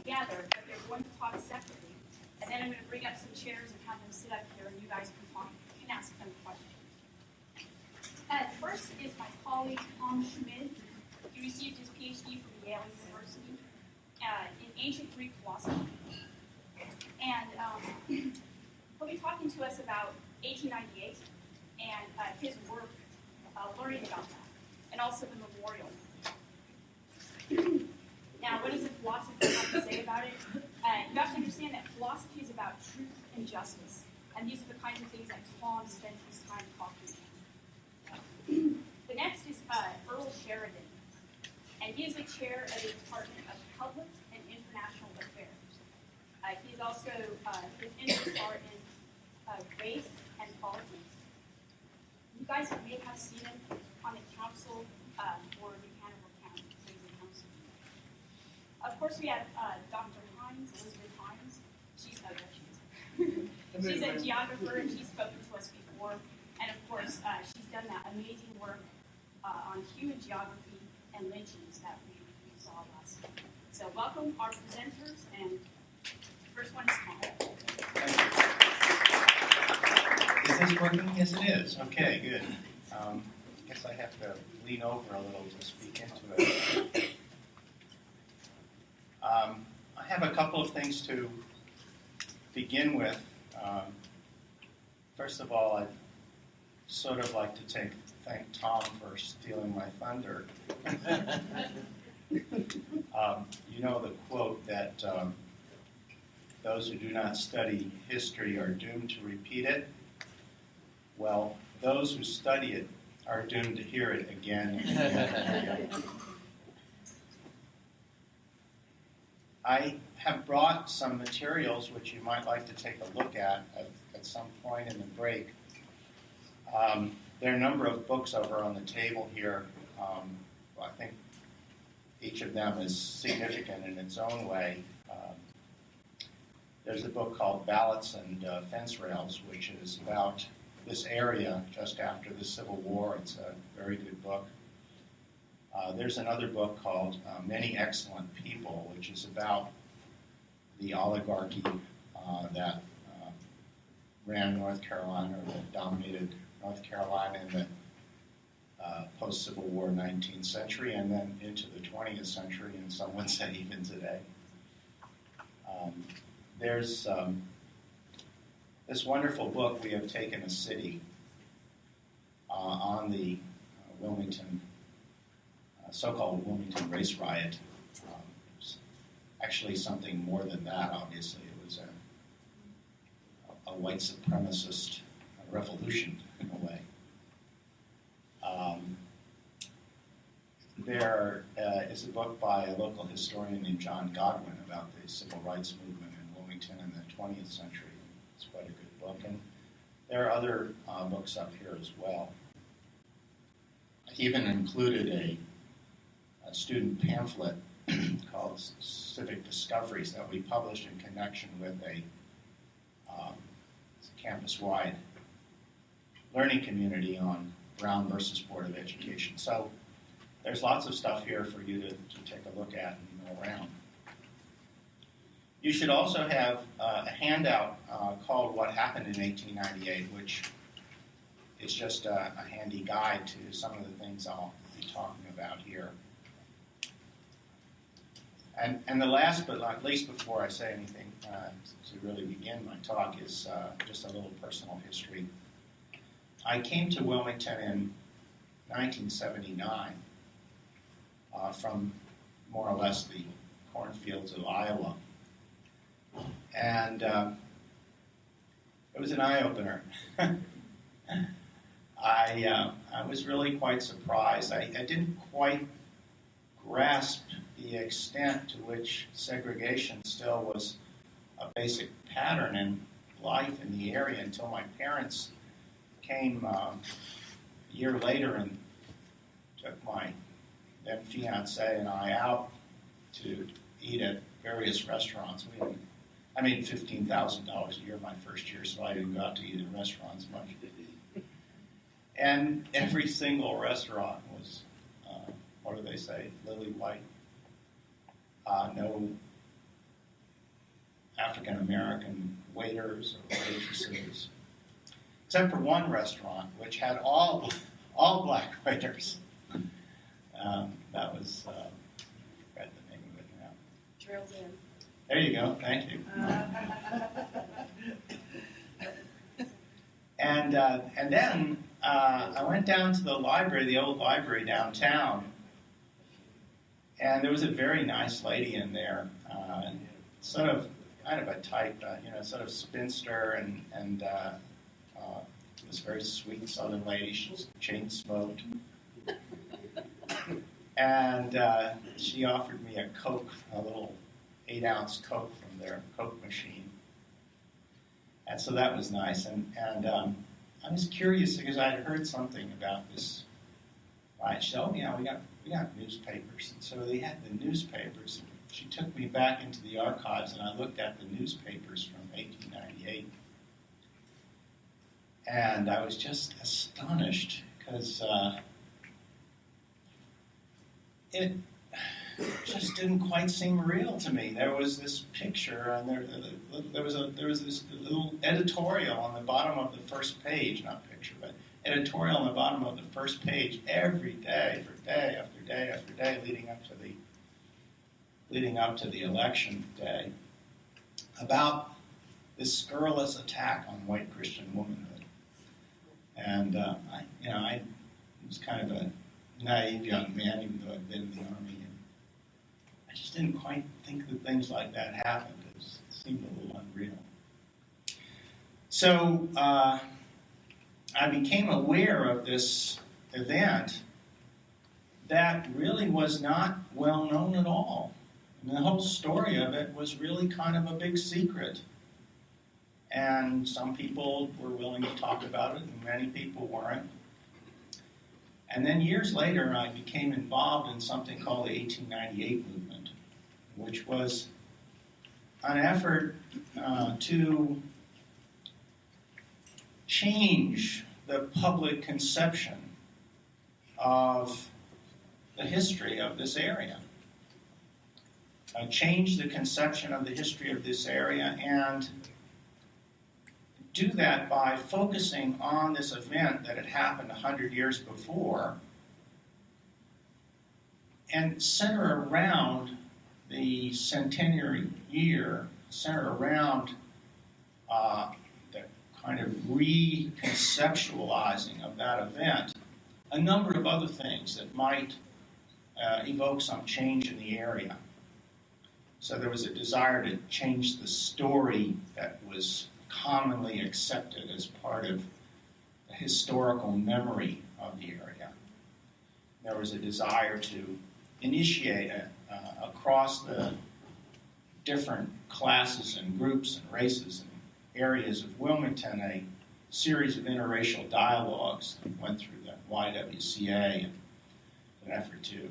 together, but they're going to talk separately. And then I'm going to bring up some chairs and have them sit up here, and you guys can ask them questions. First is my colleague, Tom Schmid. He received his PhD from Yale University in ancient Greek philosophy. And he'll be talking to us about 1898 and his work learning about that, and also the memorial. Now, what does the philosophy have to say about it? You have to understand that philosophy is about truth and justice, and these are the kinds of things that Tom spends his time talking about. The next is Earl Sheridan, and he is the chair of the Department of Public and International Affairs. He's also his interests are in race and politics. You guys may have seen him on the council for New Hanover County. So he's a council. Of course, we have Dr. Hines, Elizabeth Hines. She's she's a geographer, and she's spoken to us before. And of course, she's done that amazing work on human geography and lynchings that we saw last night. So welcome our presenters, and the first one is Tom. Is this working? Yes, it is. Okay, good. I guess I have to lean over a little to speak into it. I have a couple of things to begin with. First of all, I'd sort of like to thank Tom for stealing my thunder. You know the quote that those who do not study history are doomed to repeat it. Well, those who study it are doomed to hear it again and again and again. I have brought some materials which you might like to take a look at some point in the break. There are a number of books over on the table here. I think each of them is significant in its own way. There's a book called Ballots and Fence Rails, which is about this area just after the Civil War. It's a very good book. There's another book called Many Excellent People, which is about the oligarchy that ran North Carolina, or that dominated North Carolina in the post-Civil War 19th century and then into the 20th century, and some would say even today. There's this wonderful book, We Have Taken a City, on the Wilmington, so-called Wilmington race riot. Actually something more than that, obviously. It was a white supremacist revolution, in a way. There is a book by a local historian named John Godwin about the civil rights movement in Wilmington in the 20th century. It's quite a good book. And there are other books up here as well. I even included a student pamphlet called Civic Discoveries that we published in connection with a campus-wide learning community on Brown versus Board of Education. So there's lots of stuff here for you to take a look at and go around. You should also have a handout called What Happened in 1898, which is just a handy guide to some of the things I'll be talking about here. And the last but not least, before I say anything to really begin my talk, is just a little personal history. I came to Wilmington in 1979 from more or less the cornfields of Iowa. And it was an eye-opener. I was really quite surprised. I didn't quite grasp the extent to which segregation still was a basic pattern in life in the area until my parents came a year later and took my then fiance and I out to eat at various restaurants. I made $15,000 a year my first year, so I didn't go out to eat in restaurants much. And every single restaurant was, what do they say, lily white. African-American waiters or waitresses, except for one restaurant, which had all black waiters. That was, I forgot the name of it now. Trails in. There you go, thank you. And then I went down to the library, the old library downtown, and there was a very nice lady in there, sort of kind of a type, sort of spinster, and this very sweet Southern lady. She chain smoked, and she offered me a Coke, a little 8-ounce Coke from their Coke machine. And so that was nice. And I was curious because I had heard something about this. Right? She said, oh, yeah, we got newspapers. And so they had the newspapers. She took me back into the archives, and I looked at the newspapers from 1898. And I was just astonished because it just didn't quite seem real to me. There was this picture, and there was this little editorial on the bottom of the first page, not picture, but editorial on the bottom of the first page every day for day after day after day leading up to the election day about this scurrilous attack on white Christian womanhood. And I was kind of a naive young man, even though I'd been in the Army. I just didn't quite think that things like that happened. It seemed a little unreal. So I became aware of this event that really was not well known at all. And the whole story of it was really kind of a big secret. And some people were willing to talk about it, and many people weren't. And then years later, I became involved in something called the 1898 movement, which was an effort to change the public conception of the history of this area. Change the conception of the history of this area and do that by focusing on this event that had happened 100 years before and center around the centenary year, center around the kind of reconceptualizing of that event, a number of other things that might evoke some change in the area. So there was a desire to change the story that was commonly accepted as part of the historical memory of the area. There was a desire to initiate across the different classes and groups and races and areas of Wilmington a series of interracial dialogues that went through the YWCA and an effort to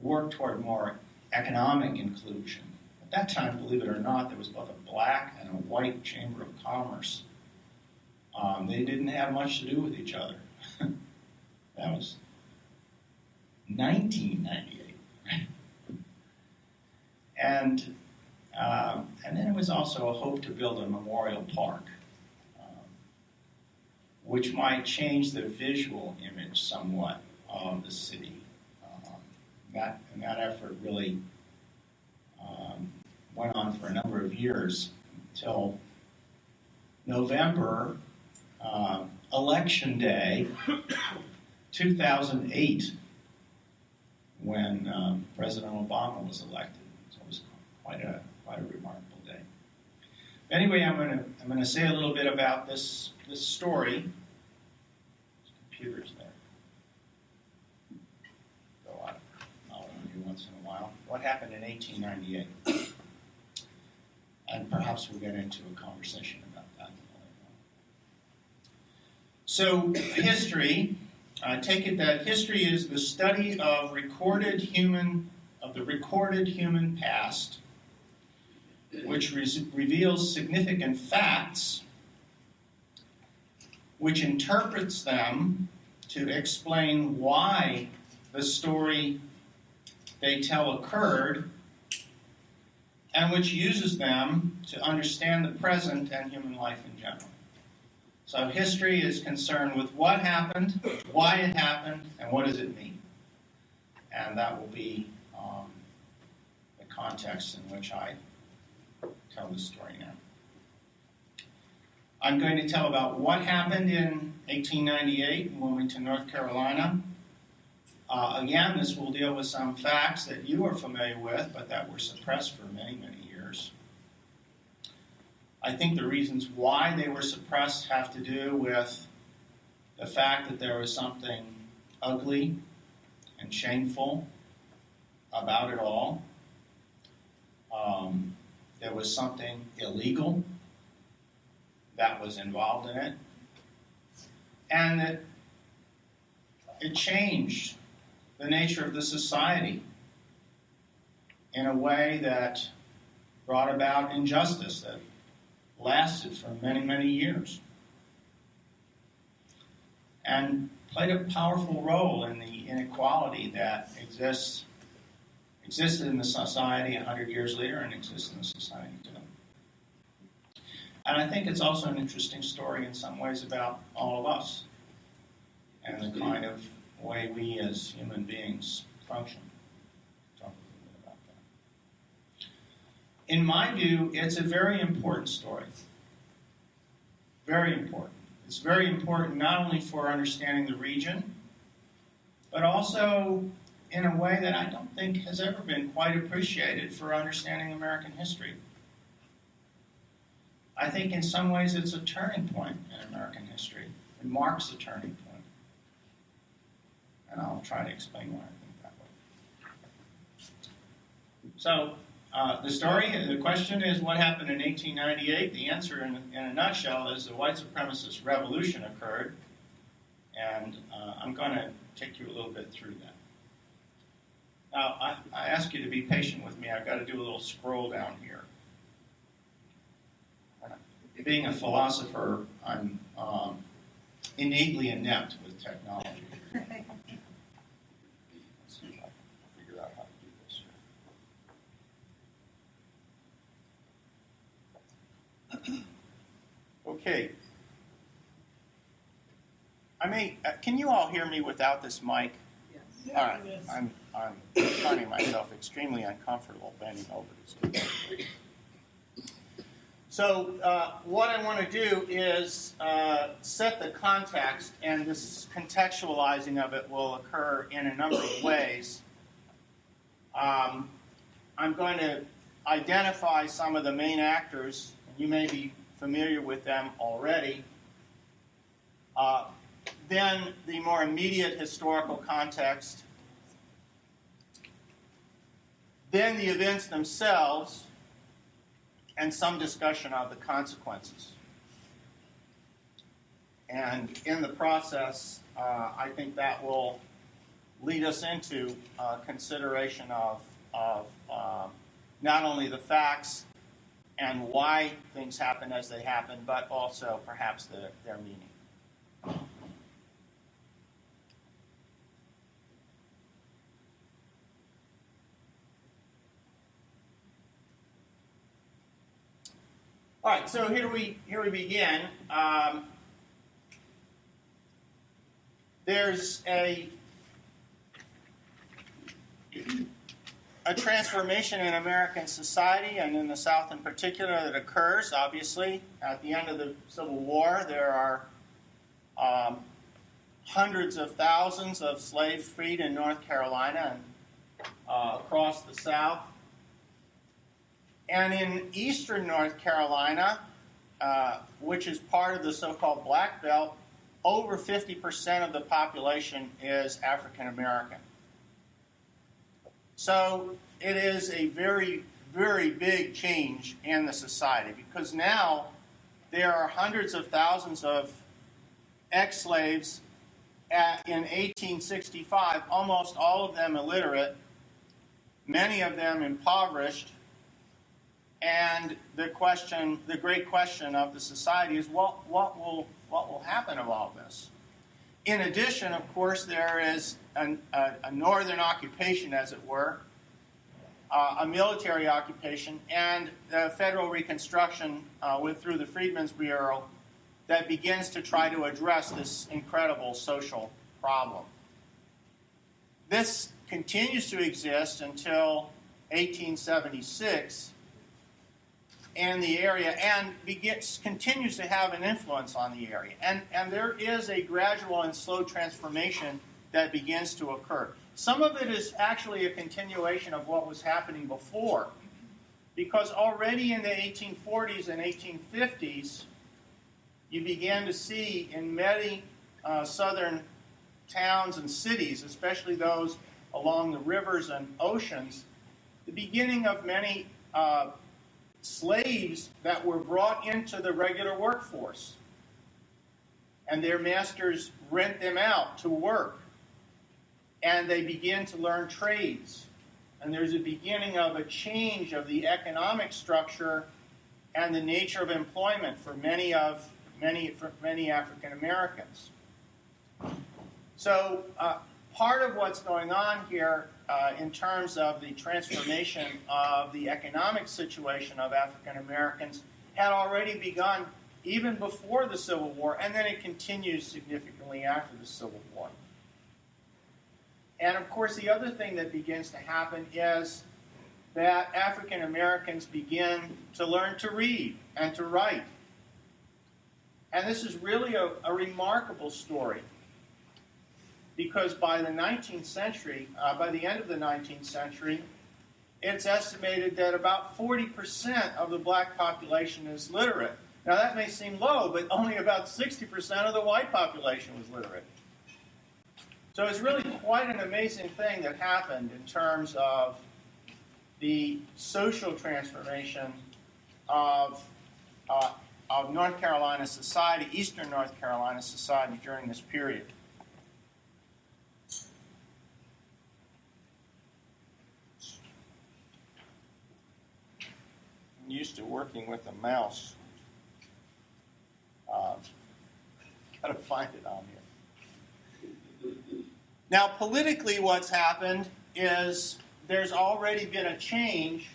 work toward more economic inclusion. At that time, believe it or not, there was both a black and a white Chamber of Commerce. They didn't have much to do with each other. That was 1998. Right? And then it was also a hope to build a memorial park, which might change the visual image somewhat of the city. That effort really went on for a number of years until November, election day, 2008, when President Obama was elected. So it was quite a remarkable day. Anyway, I'm going to say a little bit about this story. This computer's there. Go on you once in a while. What happened in 1898? And perhaps we'll get into a conversation about that. So, history. I take it that history is the study of the recorded human past, which reveals significant facts, which interprets them to explain why the story they tell occurred, and which uses them to understand the present and human life in general. So history is concerned with what happened, why it happened, and what does it mean. And that will be the context in which I tell the story now. I'm going to tell about what happened in 1898 in Wilmington, North Carolina. Again, this will deal with some facts that you are familiar with, but that were suppressed for many, many years. I think the reasons why they were suppressed have to do with the fact that there was something ugly and shameful about it all. There was something illegal that was involved in it. And that it changed the nature of the society in a way that brought about injustice that lasted for many, many years and played a powerful role in the inequality that existed in the society 100 years later and exists in the society today. And I think it's also an interesting story in some ways about all of us and the kind of way we as human beings function. Talk a little bit about that. In my view, it's a very important story. Very important. It's very important not only for understanding the region, but also in a way that I don't think has ever been quite appreciated for understanding American history. I think in some ways it's a turning point in American history. It marks a turning point. And I'll try to explain why I think that way. So, the question is what happened in 1898? The answer in a nutshell is the white supremacist revolution occurred. And I'm going to take you a little bit through that. Now, I ask you to be patient with me. I've got to do a little scroll down here. Being a philosopher, I'm innately inept with technology. Let's see if I can figure out how to do this here. Okay. Can you all hear me without this mic? Yes. All right. I'm finding myself extremely uncomfortable bending over this device. So what I want to do is set the context, and this contextualizing of it will occur in a number of ways. I'm going to identify some of the main actors. You may be familiar with them already. Then the more immediate historical context. Then the events themselves, and some discussion of the consequences. And in the process, I think that will lead us into consideration of not only the facts and why things happen as they happen, but also perhaps their meaning. All right, so here we begin. There's a transformation in American society, and in the South in particular, that occurs, obviously. At the end of the Civil War, there are hundreds of thousands of slaves freed in North Carolina and across the South. And in eastern North Carolina, which is part of the so-called Black Belt, over 50% of the population is African American. So it is a very, very big change in the society, because now there are hundreds of thousands of ex-slaves in 1865, almost all of them illiterate, many of them impoverished. And the great question of the society is, what will happen of all this? In addition, of course, there is a northern occupation, as it were, a military occupation, and the federal reconstruction through the Freedmen's Bureau that begins to try to address this incredible social problem. This continues to exist until 1876 in the area and continues to have an influence on the area. And there is a gradual and slow transformation that begins to occur. Some of it is actually a continuation of what was happening before, because already in the 1840s and 1850s, you began to see in many southern towns and cities, especially those along the rivers and oceans, the beginning of many slaves that were brought into the regular workforce. And their masters rent them out to work. And they begin to learn trades. And there's a beginning of a change of the economic structure and the nature of employment for many African Americans. So part of what's going on here in terms of the transformation of the economic situation of African Americans had already begun even before the Civil War, and then it continues significantly after the Civil War. And of course, the other thing that begins to happen is that African Americans begin to learn to read and to write. And this is really a remarkable story, because by the 19th century, by the end of the 19th century, it's estimated that about 40% of the black population is literate. Now that may seem low, but only about 60% of the white population was literate. So it's really quite an amazing thing that happened in terms of the social transformation of North Carolina society, Eastern North Carolina society during this period. I'm used to working with a mouse. Got to find it on here. Now, politically, what's happened is there's already been a change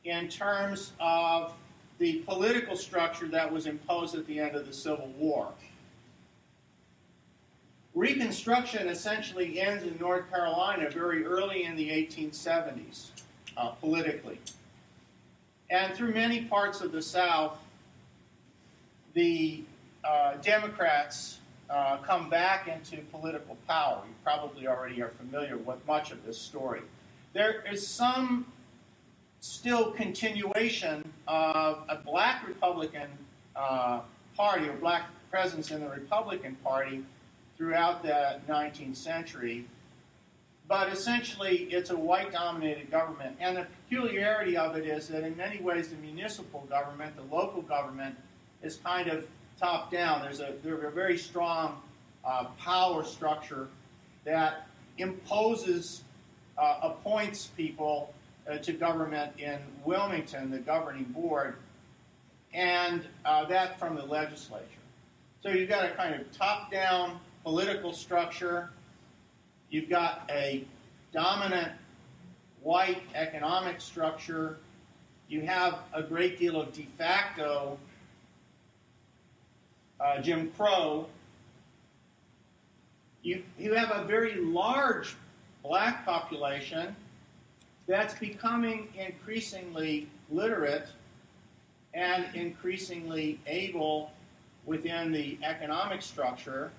in terms of the political structure that was imposed at the end of the Civil War. Reconstruction essentially ends in North Carolina very early in the 1870s, politically. And through many parts of the South, the Democrats come back into political power. You probably already are familiar with much of this story. There is some still continuation of a black Republican party, or black presence in the Republican Party throughout the 19th century. But essentially, it's a white-dominated government. And the peculiarity of it is that in many ways, the municipal government, the local government, is kind of top-down. There's a very strong power structure that imposes, appoints people to government in Wilmington, the governing board, and that from the legislature. So you've got a kind of top-down political structure. You've got a dominant white economic structure. You have a great deal of de facto Jim Crow. You have a very large black population that's becoming increasingly literate and increasingly able within the economic structure.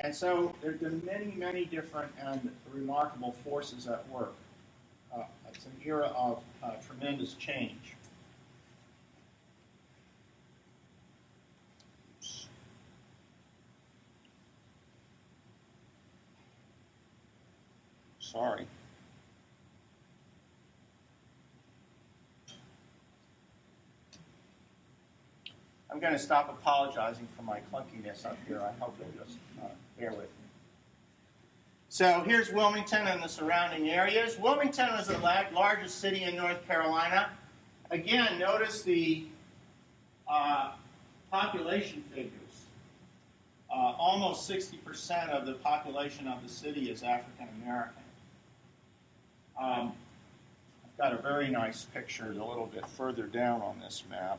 And so there are many, many different and remarkable forces at work. It's an era of tremendous change. Sorry. I'm going to stop apologizing for my clunkiness up here. I hope you'll just bear with me. So here's Wilmington and the surrounding areas. Wilmington is the largest city in North Carolina. Again, notice the population figures. Almost 60% of the population of the city is African American. I've got a very nice picture a little bit further down on this map.